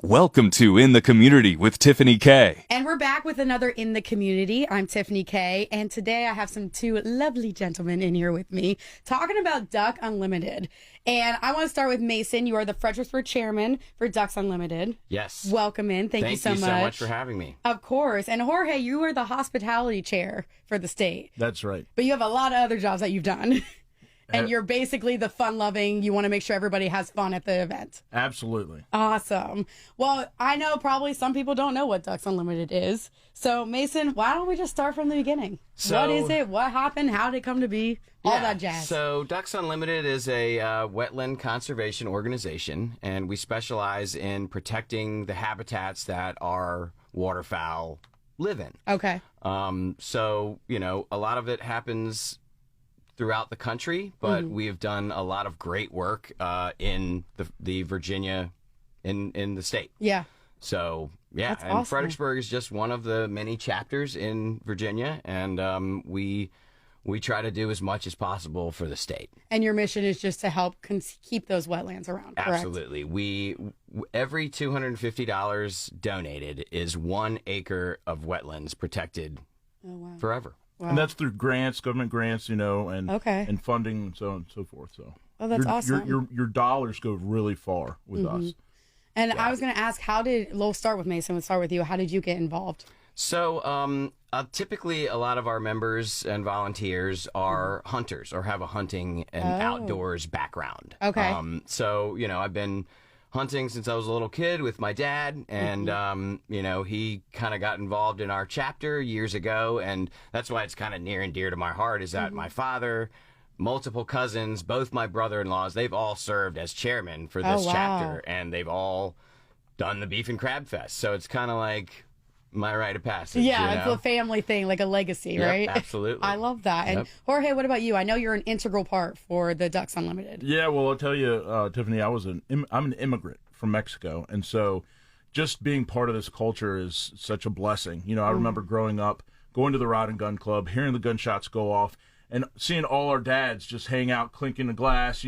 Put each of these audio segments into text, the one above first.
Welcome to In the Community with Tiffany K. And we're back with another In the Community. I'm Tiffany K. And today I have two lovely gentlemen in here with me talking about Duck Unlimited. And I want to start with Mason. You are the Fredericksburg chairman for Ducks Unlimited. Yes. Welcome in. Thank you so much for having me. Of course. And Jorge, you are the hospitality chair for the state. That's right. But you have a lot of other jobs that you've done. And you're basically the fun-loving, you want to make sure everybody has fun at the event. Absolutely. Awesome. Well, I know probably some people don't know what Ducks Unlimited is. So, Mason, why don't we just start from the beginning? What is it? What happened? How did it come to be? All that jazz. So, Ducks Unlimited is a wetland conservation organization, and we specialize in protecting the habitats that our waterfowl live in. Okay. So, a lot of it happens throughout the country, but we have done a lot of great work in the Virginia, in the state. Yeah. So, yeah, That's and awesome. Fredericksburg is just one of the many chapters in Virginia, and we try to do as much as possible for the state. And your mission is just to help keep those wetlands around, correct? Absolutely. Every $250 donated is 1 acre of wetlands protected forever. Wow. And that's through grants, government grants, and and funding and so on and so forth. So, that's awesome. Your dollars go really far with us. And I was going to ask, we'll start with Mason, we'll start with you. How did you get involved? So, typically a lot of our members and volunteers are hunters or have a hunting and outdoors background. Okay. So, I've been hunting since I was a little kid with my dad, and he kind of got involved in our chapter years ago, and that's why it's kind of near and dear to my heart is that my father, multiple cousins, both my brother-in-laws, they've all served as chairman for this chapter, and they've all done the Beef and Crab Fest, so it's kind of like my rite of passage. Yeah, it's a family thing, like a legacy, right? Absolutely. I love that. And Jorge, what about you? I know you're an integral part for the Ducks Unlimited. Yeah, well, I'll tell you, Tiffany, I'm an immigrant from Mexico, and so just being part of this culture is such a blessing. I remember growing up, going to the Rod and Gun Club, hearing the gunshots go off, and seeing all our dads just hang out, clinking the glass,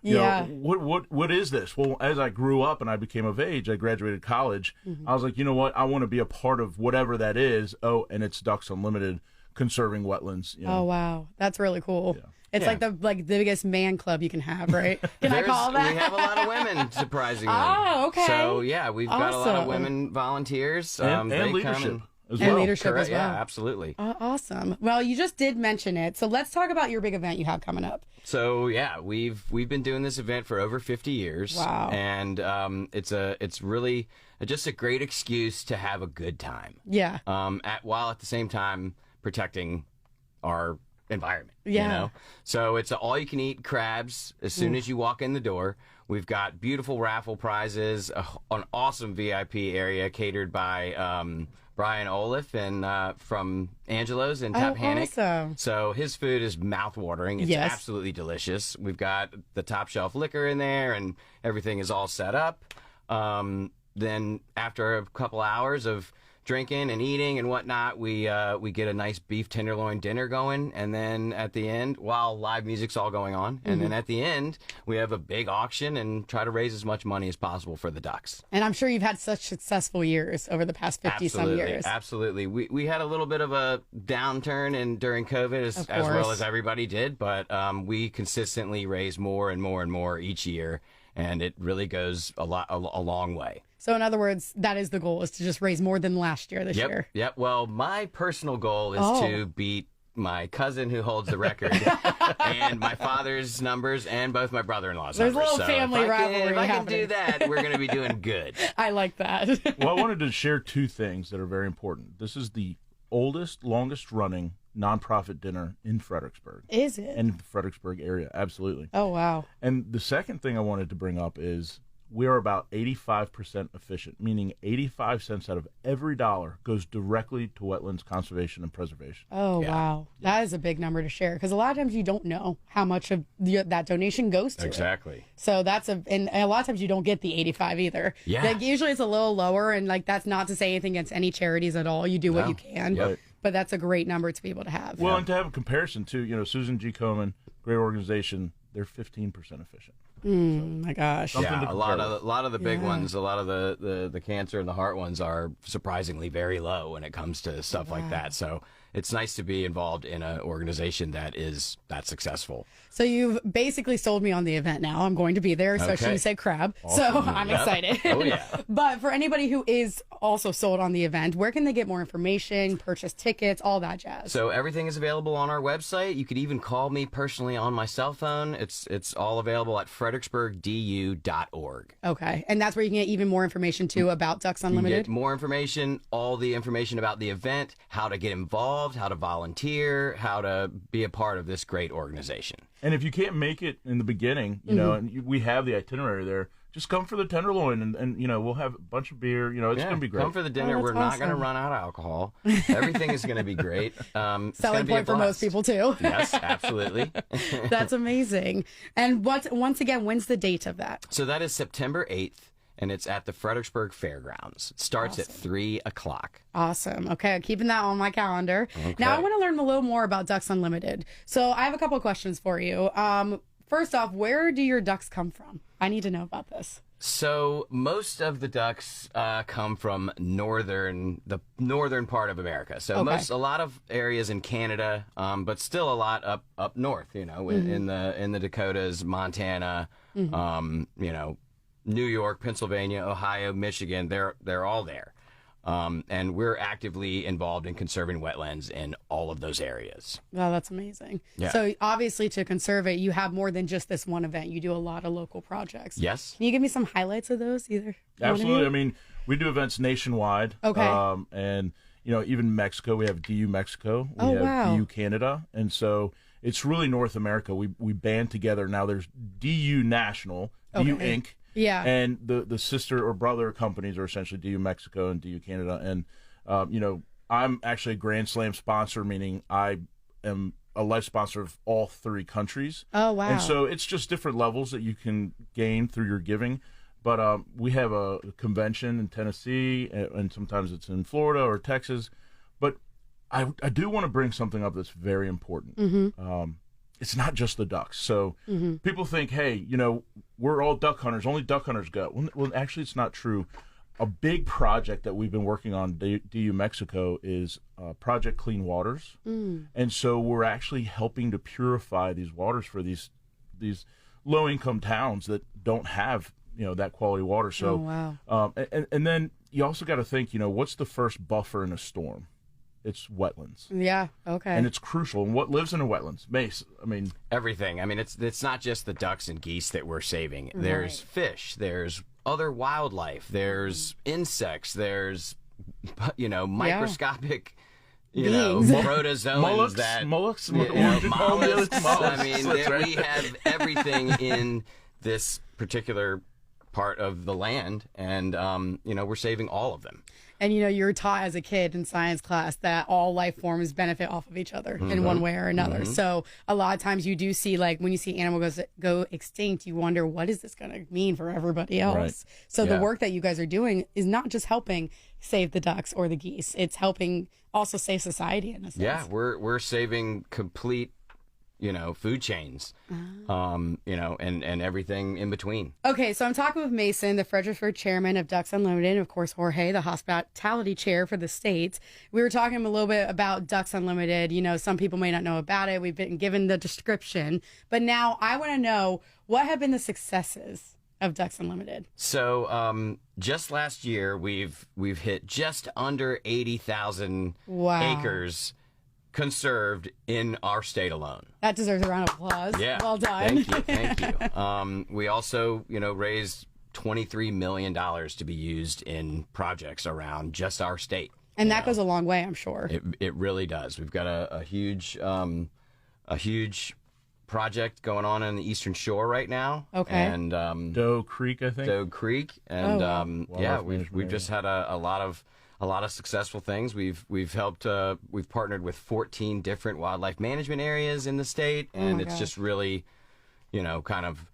what is this? Well, as I grew up and I became of age, I graduated college. I was like, you know what? I want to be a part of whatever that is. Oh, and it's Ducks Unlimited, conserving wetlands. Oh, wow. That's really cool. Yeah. It's like the biggest man club you can have, right? Can I call that? We have a lot of women, surprisingly. Oh, okay. So, yeah, we've got a lot of women volunteers. And leadership. And leadership as well. Yeah, absolutely. Awesome. Well, you just did mention it. So let's talk about your big event you have coming up. So, yeah, we've been doing this event for over 50 years. Wow. And it's really just a great excuse to have a good time. Yeah. While at the same time protecting our environment. Yeah. So it's all-you-can-eat crabs as soon as you walk in the door. We've got beautiful raffle prizes, an awesome VIP area catered by Brian Olaf and from Angelo's in Tappahannock. Awesome. So his food is mouth-watering. It's absolutely delicious. We've got the top-shelf liquor in there, and everything is all set up. Then after a couple hours of drinking and eating and whatnot, we get a nice beef tenderloin dinner going, and then at the end, while live music's all going on, and then at the end, we have a big auction and try to raise as much money as possible for the Ducks. And I'm sure you've had such successful years over the past 50-some years. Absolutely. We had a little bit of a downturn during COVID, as well as everybody did, but we consistently raise more and more and more each year, and it really goes a long way. So in other words, that is the goal, is to just raise more than last year this year. Yep. Well, my personal goal is to beat my cousin who holds the record and my father's numbers and both my brother-in-law's numbers. There's a little family rivalry If I can do that, we're going to be doing good. I like that. Well, I wanted to share 2 things that are very important. This is the oldest, longest-running nonprofit dinner in Fredericksburg. Is it? In the Fredericksburg area, absolutely. Oh, wow. And the second thing I wanted to bring up is we are about 85% efficient, meaning 85 cents out of every dollar goes directly to wetlands conservation and preservation. Oh, wow. That is a big number to share, because a lot of times you don't know how much of that donation goes to Exactly. it. So and a lot of times you don't get the 85 either. Yeah. Like, usually it's a little lower, and that's not to say anything against any charities at all. You do what you can. Yep. But that's a great number to be able to have. Well, and to have a comparison too, Susan G. Komen, great organization, they're 15% efficient. My gosh. Yeah, a lot of the big ones, a lot of the cancer and the heart ones are surprisingly very low when it comes to stuff like that. So it's nice to be involved in an organization that is that successful. So you've basically sold me on the event now. I'm going to be there, especially you said crab. Awesome. So I'm excited. Oh, yeah. But for anybody who is also sold on the event, where can they get more information, purchase tickets, all that jazz? So everything is available on our website. You could even call me personally on my cell phone. It's all available at fredericksburgdu.org. Okay. And that's where you can get even more information, too, about Ducks Unlimited? You get more information, all the information about the event, how to get involved, how to volunteer, how to be a part of this great organization. And if you can't make it in the beginning, you know, and we have the itinerary there, just come for the tenderloin, and you know, we'll have a bunch of beer. You know, it's going to be great. Come for the dinner. We're not going to run out of alcohol. Everything is going to be great. Selling point for most people, too. Yes, absolutely. That's amazing. And once again, when's the date of that? So that is September 8th. And it's at the Fredericksburg Fairgrounds. It starts at 3 o'clock. Awesome. Okay, keeping that on my calendar. Okay. Now I want to learn a little more about Ducks Unlimited. So I have a couple of questions for you. First off, where do your ducks come from? I need to know about this. So most of the ducks come from the northern part of America. So a lot of areas in Canada, but still a lot up north. You know, in the Dakotas, Montana. You know, New York, Pennsylvania, Ohio, Michigan, they're all there. And we're actively involved in conserving wetlands in all of those areas. Oh, that's amazing. Yeah. So obviously to conserve it, you have more than just this one event. You do a lot of local projects. Yes. Can you give me some highlights of those either? Absolutely. I mean, we do events nationwide. Okay. And, you know, even Mexico, we have DU Mexico. We have DU Canada. And so it's really North America. We band together. Now there's DU National, DU Inc., yeah. And the sister or brother companies are essentially DU Mexico and DU Canada. And, you know, I'm actually a Grand Slam sponsor, meaning I am a life sponsor of all 3 countries. Oh, wow. And so it's just different levels that you can gain through your giving. But we have a convention in Tennessee, and sometimes it's in Florida or Texas. But I do want to bring something up that's very important. It's not just the ducks. So people think, hey, you know, we're all duck hunters. Only duck hunters go. Well, actually, it's not true. A big project that we've been working on, DU Mexico, is Project Clean Waters. And so we're actually helping to purify these waters for these low-income towns that don't have, you know, that quality water. So, and then you also got to think, you know, what's the first buffer in a storm? It's wetlands. Yeah. Okay. And it's crucial. And what lives in a wetlands? Mace. I mean, everything. I mean, it's not just the ducks and geese that we're saving. There's fish. There's other wildlife. There's insects. There's, you know, microscopic, you know, protozoans mollusks. Mollusks. I mean, we have everything in this particular part of the land, and you know, we're saving all of them. And, you know, you're taught as a kid in science class that all life forms benefit off of each other in one way or another. So a lot of times you do see, like, when you see animals go extinct, you wonder, what is this going to mean for everybody else? Right. So the work that you guys are doing is not just helping save the ducks or the geese. It's helping also save society in a sense. Yeah, we're saving complete, you know, food chains, you know, and everything in between. Okay, so I'm talking with Mason, the Fredericksburg chairman of Ducks Unlimited, and of course, Jorge, the hospitality chair for the state. We were talking a little bit about Ducks Unlimited. You know, some people may not know about it. We've been given the description. But now I want to know, what have been the successes of Ducks Unlimited? So just last year, we've hit just under 80,000 acres conserved in our state alone. That deserves a round of applause. Yeah. Well done. Thank you. We also, you know, raised $23 million to be used in projects around just our state. And that goes a long way, I'm sure. It really does. We've got a huge project going on the Eastern Shore right now. Okay. And Doe Creek, I think. Doe Creek, and we've just had a lot of successful things. We've helped. We've partnered with 14 different wildlife management areas in the state, and it's just really, you know, kind of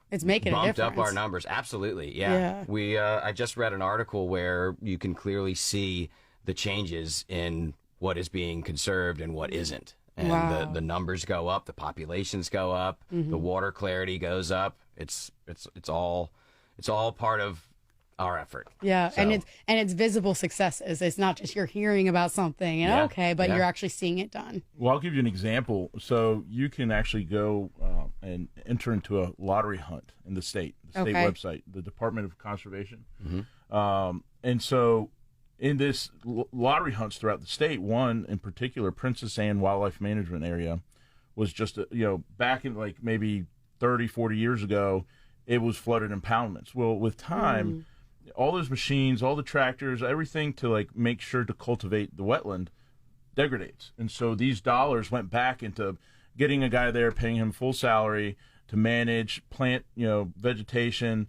it's making bumped up our numbers. Absolutely, yeah. We I just read an article where you can clearly see the changes in what is being conserved and what isn't, and the numbers go up, the populations go up, the water clarity goes up, It's all part of our effort. Yeah, So, and it's visible successes. It's not just you're hearing about something and okay, but you're actually seeing it done. Well, I'll give you an example. So you can actually go and enter into a lottery hunt in the state website, the Department of Conservation. And so in this lottery hunts throughout the state, one in particular, Princess Anne Wildlife Management Area, was just, back in like maybe 30, 40 years ago, it was flooded impoundments. Well, with time, all those machines, all the tractors, everything to like make sure to cultivate the wetland degrades. And so these dollars went back into getting a guy there, paying him full salary to manage, plant, vegetation,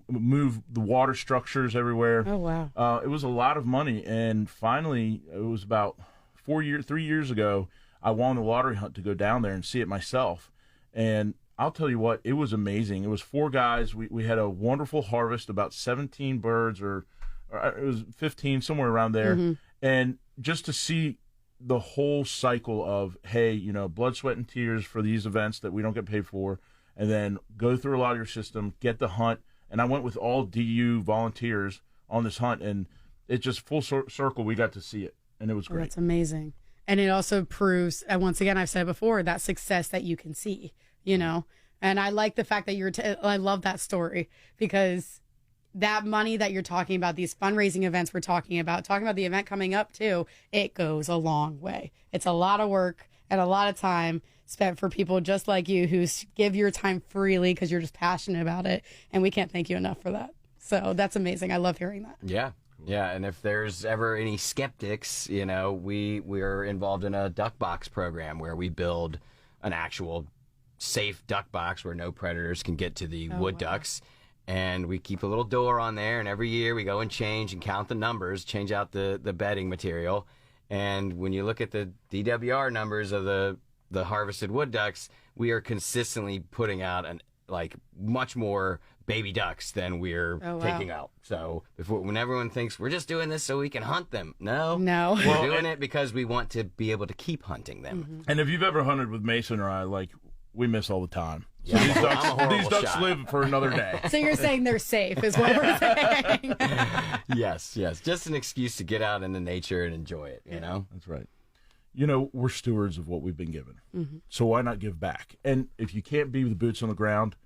move the water structures everywhere. Oh, wow. It was a lot of money. And finally, it was about 3 years ago, I won the lottery hunt to go down there and see it myself. And I'll tell you what, it was amazing. It was 4 guys. We had a wonderful harvest, about 17 birds, or it was 15, somewhere around there. And just to see the whole cycle of, hey, blood, sweat, and tears for these events that we don't get paid for, and then go through a lot of your system, get the hunt. And I went with all DU volunteers on this hunt, and it just full circle, we got to see it, and it was great. That's amazing. And it also proves, and once again, I've said it before, that success that you can see. And I like the fact that I love that story, because that money that you're talking about, these fundraising events we're talking about the event coming up too, it goes a long way. It's a lot of work and a lot of time spent for people just like you who give your time freely because you're just passionate about it. And we can't thank you enough for that. So that's amazing. I love hearing that. Yeah. Yeah, and if there's ever any skeptics, we're involved in a duck box program where we build an actual safe duck box where no predators can get to the wood ducks, and we keep a little door on there, and every year we go and change and count the numbers, change out the bedding material, and when you look at the DWR numbers of the harvested wood ducks, we are consistently putting out much more baby ducks than we're taking out. So when everyone thinks we're just doing this so we can hunt them, no, we're doing it because we want to be able to keep hunting them. And if you've ever hunted with Mason or I, we miss all the time. So Yeah, these ducks live for another day. So you're saying they're safe is what we're saying. Yes. Just an excuse to get out into nature and enjoy it, That's right. We're stewards of what we've been given. So why not give back? And if you can't be with the boots on the ground,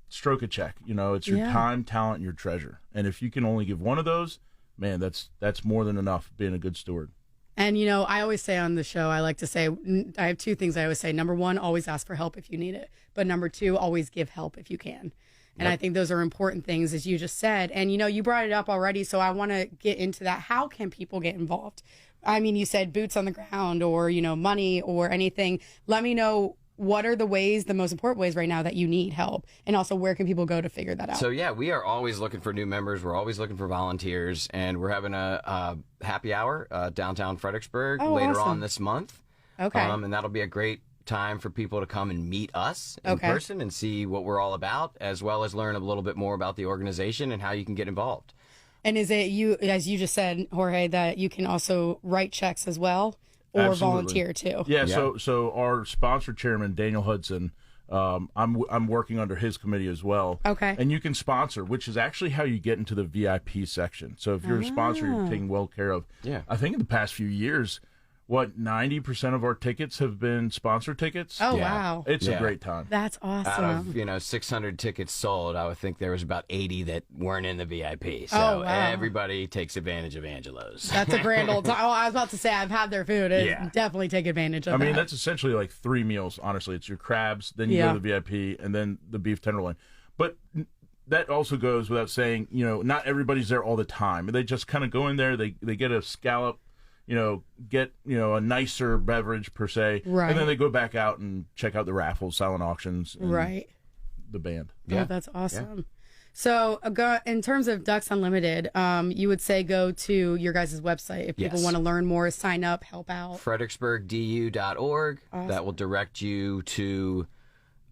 stroke a check. It's your time, talent, and your treasure. And if you can only give one of those, man, that's more than enough being a good steward. And, I always say on the show, I like to say, I have 2 things I always say. Number 1, always ask for help if you need it. But number 2, always give help if you can. And I think those are important things, as you just said. And, you brought it up already, so I want to get into that. How can people get involved? I mean, you said boots on the ground or, money or anything. Let me know, what are the most important ways right now that you need help? And also, where can people go to figure that out? So, we are always looking for new members. We're always looking for volunteers. And we're having a happy hour downtown Fredericksburg later on this month. Okay. And that'll be a great time for people to come and meet us in person and see what we're all about, as well as learn a little bit more about the organization and how you can get involved. And is it you, as you just said, Jorge, that you can also write checks as well? Or Absolutely. Volunteer too. Yeah. So our sponsor chairman, Daniel Hudson, I'm working under his committee as well. Okay. And you can sponsor, which is actually how you get into the VIP section. So if you're a sponsor, you're taken well care of. Yeah. I think in the past few years, 90% of our tickets have been sponsor tickets. Oh, wow. It's a great time. That's awesome. Out of 600 tickets sold, I would think there was about 80 that weren't in the VIP. So Oh, wow. everybody takes advantage of Angelo's. That's a grand old time. Oh, I was about to say, I've had their food. Definitely take advantage of that. I mean, that's essentially like 3 meals, honestly. It's your crabs, then you go to the VIP, and then the beef tenderloin. But that also goes without saying, not everybody's there all the time. They just kind of go in there, they get a scallop, get, a nicer beverage per se. Right. And then they go back out and check out the raffles, silent auctions. And the band. Yeah. Oh, that's awesome. Yeah. So in terms of Ducks Unlimited, you would say go to your guys' website if people want to learn more, sign up, help out. Fredericksburgdu.org. Awesome. That will direct you to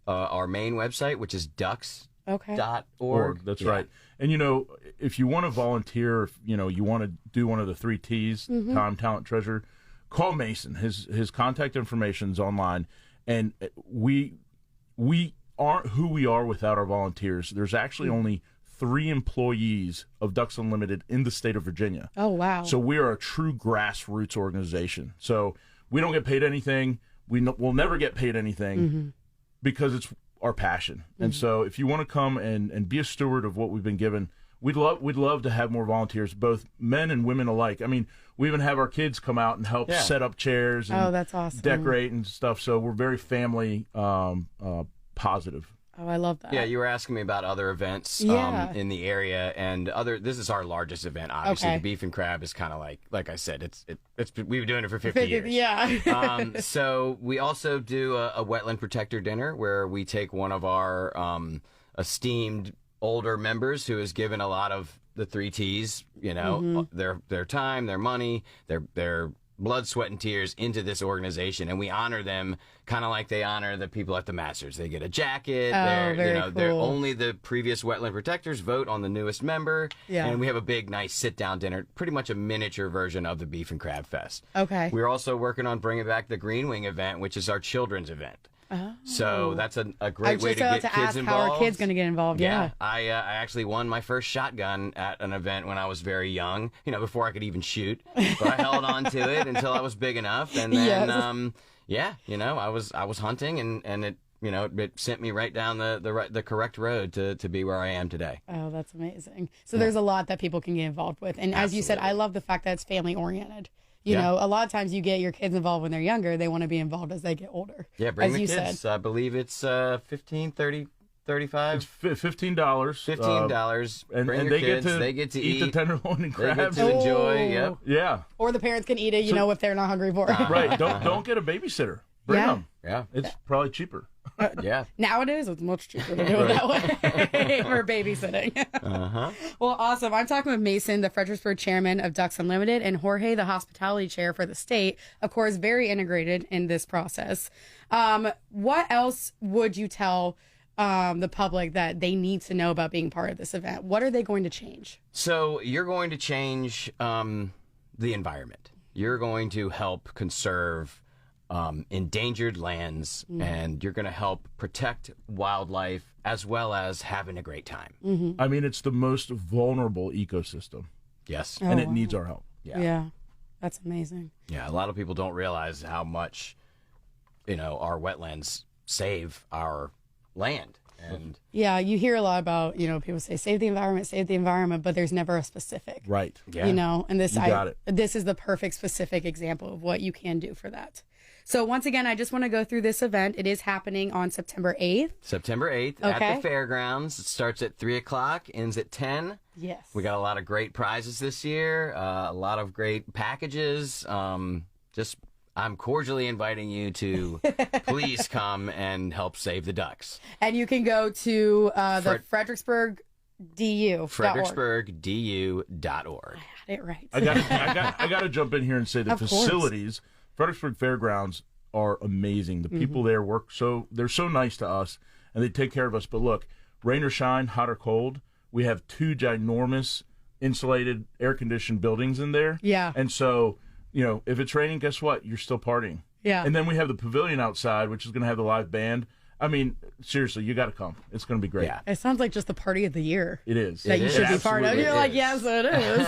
our main website, which is ducks.org. That's right. And, if you want to volunteer, if, you want to do one of the 3 T's, time, talent, treasure, call Mason. His contact information is online. And we aren't who we are without our volunteers. There's actually only 3 employees of Ducks Unlimited in the state of Virginia. Oh, wow. So we are a true grassroots organization. So we don't get paid anything. We'll never get paid anything because it's our passion. And so if you want to come and be a steward of what we've been given, we'd love to have more volunteers, both men and women alike. I mean, we even have our kids come out and help set up chairs and that's awesome. decorate and stuff. So we're very family positive. Oh, I love that. Yeah, you were asking me about other events in the area, and this is our largest event. Obviously, the beef and crab is kind of like I said, we've been doing it for 50 years. Yeah. So we also do a wetland protector dinner where we take one of our esteemed older members who has given a lot of the 3 T's, their time, their money, their blood, sweat, and tears into this organization, and we honor them kind of like they honor the people at the Masters. They get a jacket. They're only the previous wetland protectors vote on the newest member, and we have a big, nice sit-down dinner, pretty much a miniature version of the Beef and Crab Fest. Okay. We're also working on bringing back the Green Wing event, which is our children's event. Oh. So that's a great way to get kids involved. How are kids going to get involved? Yeah. I actually won my first shotgun at an event when I was very young, before I could even shoot. But I held on to it until I was big enough. And then, I was hunting and it, it sent me right down the correct road to be where I am today. Oh, that's amazing. So there's a lot that people can get involved with. And as you said, I love the fact that it's family oriented. You know, a lot of times you get your kids involved when they're younger. They want to be involved as they get older. Yeah, bring as the kids. Said. I believe it's 15, 30, 35. It's $15. $15. And bring your they kids. get to they get to eat the tenderloin and crabs. They get to enjoy. Yep. Yeah. Or the parents can eat it, if they're not hungry for it. Right. Don't get a babysitter. Bring them. Yeah. It's probably cheaper. Yeah. Nowadays, it's much cheaper to do it that way for babysitting. Well, awesome. I'm talking with Mason, the Fredericksburg chairman of Ducks Unlimited, and Jorge, the hospitality chair for the state. Of course, very integrated in this process. What else would you tell the public that they need to know about being part of this event? What are they going to change? So you're going to change the environment. You're going to help conserve endangered lands, and you're going to help protect wildlife as well as having a great time. I mean, it's the most vulnerable ecosystem. Yes. And it needs our help. Yeah. That's amazing. Yeah, a lot of people don't realize how much, our wetlands save our land. And yeah, you hear a lot about, people say save the environment, but there's never a specific. Right. Yeah. And got it. This is the perfect specific example of what you can do for that. So once again, I just want to go through this event. It is happening on September 8th. September 8th at the fairgrounds. It starts at 3 o'clock, ends at 10. Yes. We got a lot of great prizes this year, a lot of great packages. I'm cordially inviting you to please come and help save the ducks. And you can go to the Fredericksburg DU. Fredericksburgdu.org. I had it right. I got to jump in here and say the facilities, Fredericksburg Fairgrounds, are amazing. The people there they're so nice to us, and they take care of us. But look, rain or shine, hot or cold, we have 2 ginormous insulated, air-conditioned buildings in there. Yeah. And so, if it's raining, guess what? You're still partying. Yeah. And then we have the pavilion outside, which is going to have the live band. I mean, seriously, you got to come. It's going to be great. Yeah. It sounds like just the party of the year. It is. That you should be part of. You're like, is. yes, it is.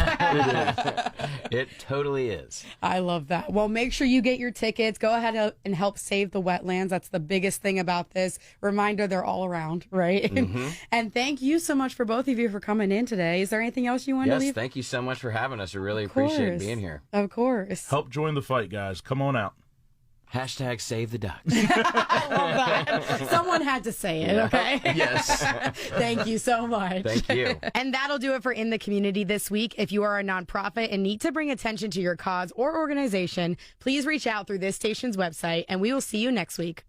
It totally is. I love that. Well, make sure you get your tickets. Go ahead and help save the wetlands. That's the biggest thing about this. Reminder, they're all around, right? And thank you so much for both of you for coming in today. Is there anything else you want to leave? Yes, thank you so much for having us. We really appreciate being here. Of course. Help join the fight, guys. Come on out. Hashtag save the ducks. I love that. Someone had to say it, okay? Yes. Thank you so much. Thank you. And that'll do it for In the Community this week. If you are a nonprofit and need to bring attention to your cause or organization, please reach out through this station's website, and we will see you next week.